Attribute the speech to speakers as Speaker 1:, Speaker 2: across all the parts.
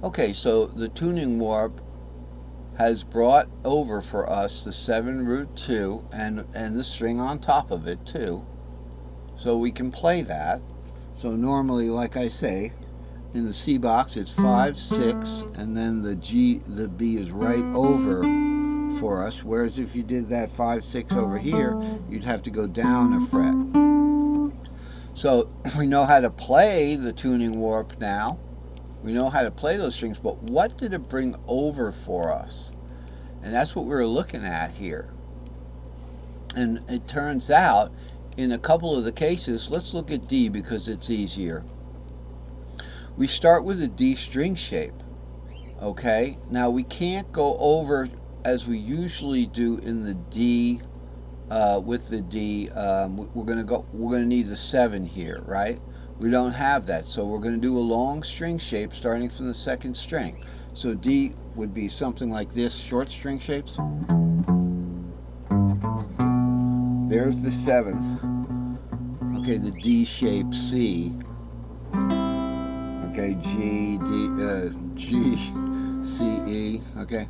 Speaker 1: Okay, so the tuning warp has brought over for us the 7 root 2 and the string on top of it too. So we can play that. So normally, like I say, in the C box it's 5, 6, and then the B is right over for us. Whereas if you did that 5, 6 over here, you'd have to go down a fret. So we know how to play the tuning warp now. We know how to play those strings, but what did it bring over for us? And that's what we're looking at here. And it turns out, in a couple of the cases, let's look at D because it's easier. We start with a D string shape. Okay, now we can't go over as we usually do in the D. With the D, we're gonna need the 7 here, right? We don't have that, so we're gonna do a long string shape starting from the second string. So D would be something like this, short string shapes. There's the 7th. Okay, the D shape C. Okay, G, D, G, C, E. Okay.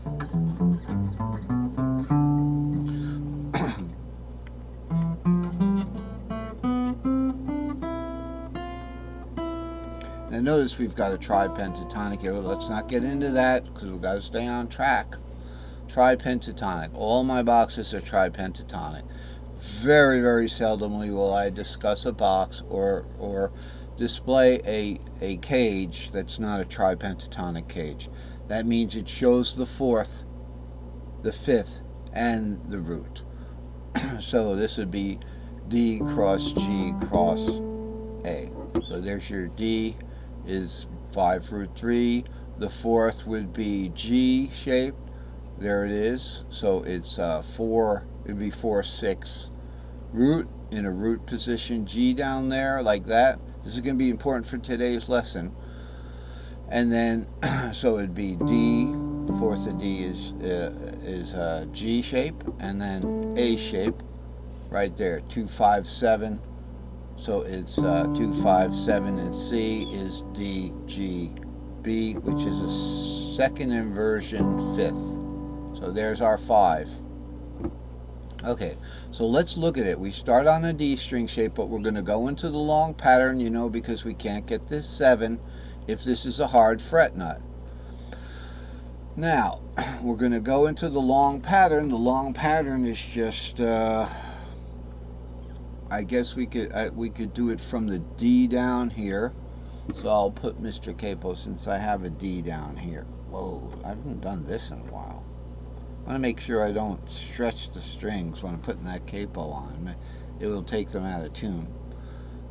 Speaker 1: Now notice we've got a tripentatonic here. Let's not get into that because we've got to stay on track. Tripentatonic. All my boxes are tripentatonic. Very, very seldomly will I discuss a box or display a cage that's not a tripentatonic cage. That means it shows the 4th, the 5th, and the root. So this would be D cross G cross A. So there's your D is 5 root 3. The 4th would be G shaped. There it is. So it's 4, it would be 4, 6 root in a root position, G down there like that. This is going to be important for today's lesson. And then, so it'd be D, the 4th of D is G shape, and then A shape right there, 2, 5, 7. So it's 2, 5, 7, and C is D, G, B, which is a second inversion 5th. So there's our 5. Okay, so let's look at it. We start on a D string shape, but we're going to go into the long pattern, because we can't get this 7 if this is a hard fret nut. Now, we're going to go into the long pattern. The long pattern is just, I guess we could do it from the D down here. So I'll put Mr. Capo since I have a D down here. Whoa, I haven't done this in a while. I want to make sure I don't stretch the strings when I'm putting that capo on. It will take them out of tune.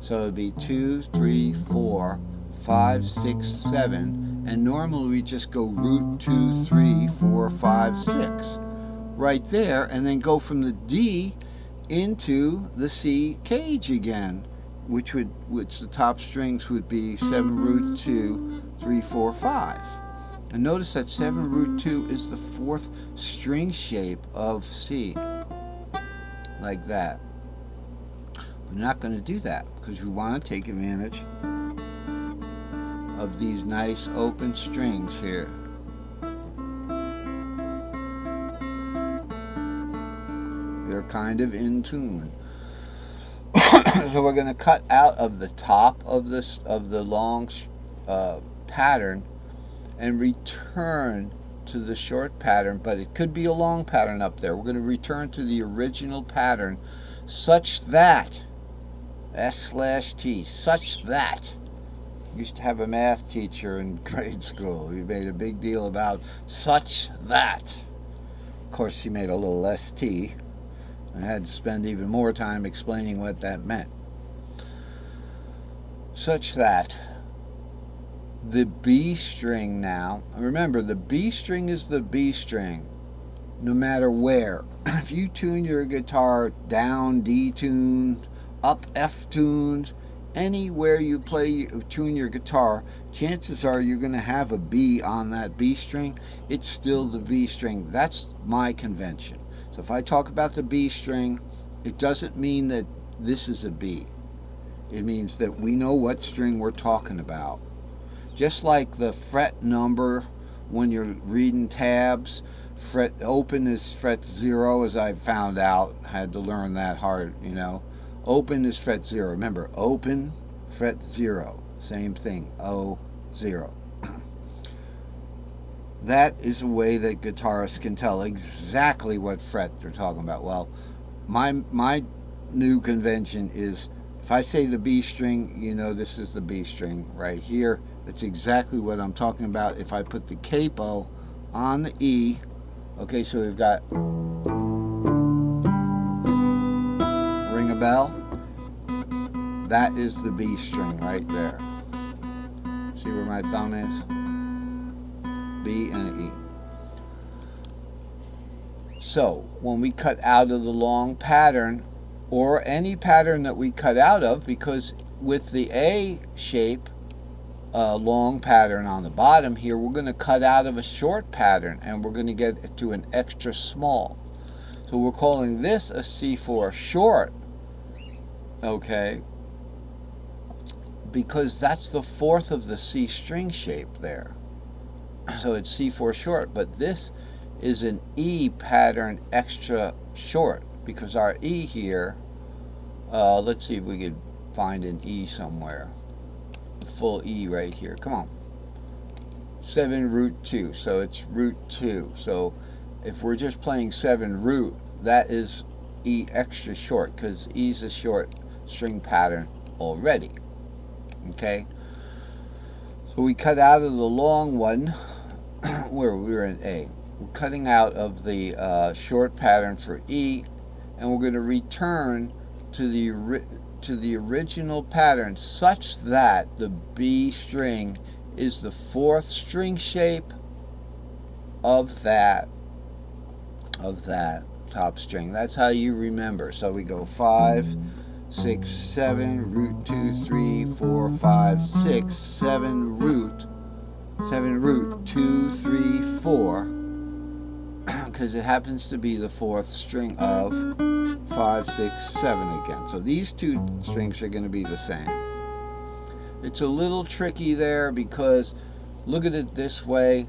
Speaker 1: So it would be 2, 3, 4, 5, 6, 7, and normally we just go root 2, 3, 4, 5, 6 right there, and then go from the D into the C cage again, which the top strings would be 7 root 2, 3, 4, 5. And notice that 7 root 2 is the 4th string shape of C, like that. We're not going to do that because we want to take advantage of these nice open strings here. They're kind of in tune. So we're going to cut out of the top of the long pattern and return to the short pattern, but it could be a long pattern up there. We're going to return to the original pattern such that S/T, such that. Used to have a math teacher in grade school. He made a big deal about such that. Of course, he made a little ST. I had to spend even more time explaining what that meant. Such that the B string now, remember the B string is the B string no matter where. If you tune your guitar down D tuned, up F tuned, anywhere you tune your guitar, chances are you're going to have a B on that B string. It's still the B string. That's my convention. So if I talk about the B string, it doesn't mean that this is a B. It means that we know what string we're talking about. just like the fret number when you're reading tabs. Fret open is fret 0, as I found out. Had to learn that hard, you know. Open is fret 0. Remember, open, fret 0. Same thing, O, 0. That is a way that guitarists can tell exactly what fret they're talking about. Well, my new convention is, if I say the B string, you know this is the B string right here. That's exactly what I'm talking about. If I put the capo on the E, okay, so we've got ring a bell. That is the B string right there. See where my thumb is? B and an E. So when we cut out of the long pattern, or any pattern that we cut out of, because with the A shape, long pattern on the bottom here, we're going to cut out of a short pattern and we're going to get to an extra small. So we're calling this a C4 short, okay, because that's the fourth of the C string shape there. So it's C4 short, but this is an E pattern extra short, because our E here, let's see if we could find an E somewhere. A full E right here. Come on. 7 root 2. So it's root 2. So if we're just playing 7 root, that is E extra short, because E is a short string pattern already. Okay? So we cut out of the long one where we were in A. We're cutting out of the short pattern for E, and we're going to return to the original pattern, such that the B string is the fourth string shape of that top string. That's how you remember. So we go 5, 6, 7, root 2, 3, 4, 5, 6, 7 root, 2, 3, 4, because it happens to be the fourth string of 5, 6, 7 again. So these two strings are going to be the same. It's a little tricky there, because look at it this way.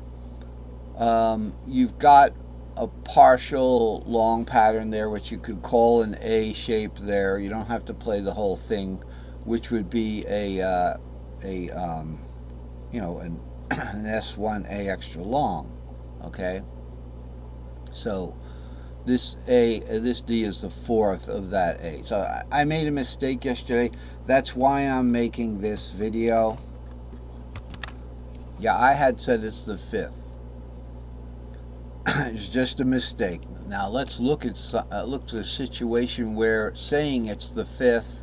Speaker 1: You've got a partial long pattern there, which you could call an A shape there. You don't have to play the whole thing, which would be an an S1A extra long. Okay, so this D is the fourth of that A. So I made a mistake yesterday. That's why I'm making this video. Yeah, I had said it's the fifth. It's just a mistake. Now let's look at a situation where saying it's the fifth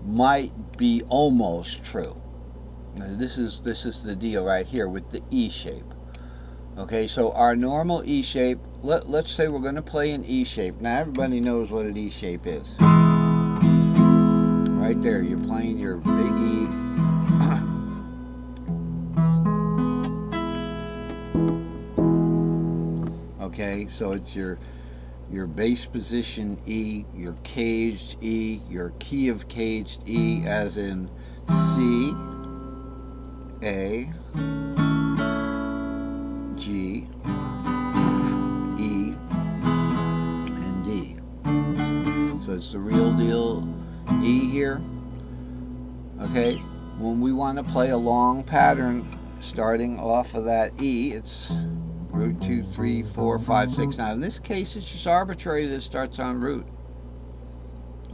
Speaker 1: might be almost true. Now, this is the deal right here with the E shape. Okay, so our normal E shape, let's say we're going to play an E shape. Now everybody knows what an E shape is. Right there, you're playing your big E. Okay, so it's your bass position E, your caged E, your key of caged E, as in C, A, G, E, and D. So it's the real deal E here. Okay, when we want to play a long pattern starting off of that E, it's root 2, 3, 4, 5, 6. Now in this case, it's just arbitrary that it starts on root.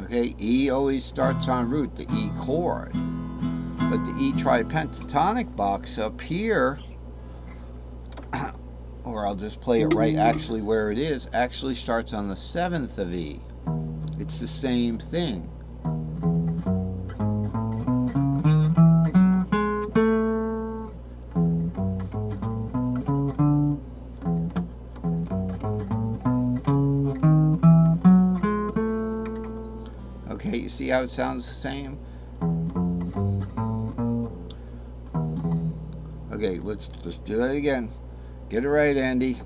Speaker 1: Okay, E always starts on root, the E chord. But the E tripentatonic box up here, or I'll just play it right actually where it is, actually starts on the 7th of E. It's the same thing. Okay, you see how it sounds the same? Okay, let's do that again. Get it right, Andy.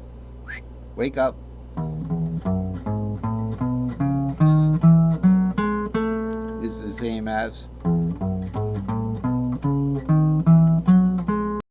Speaker 1: Wake up. Is the same as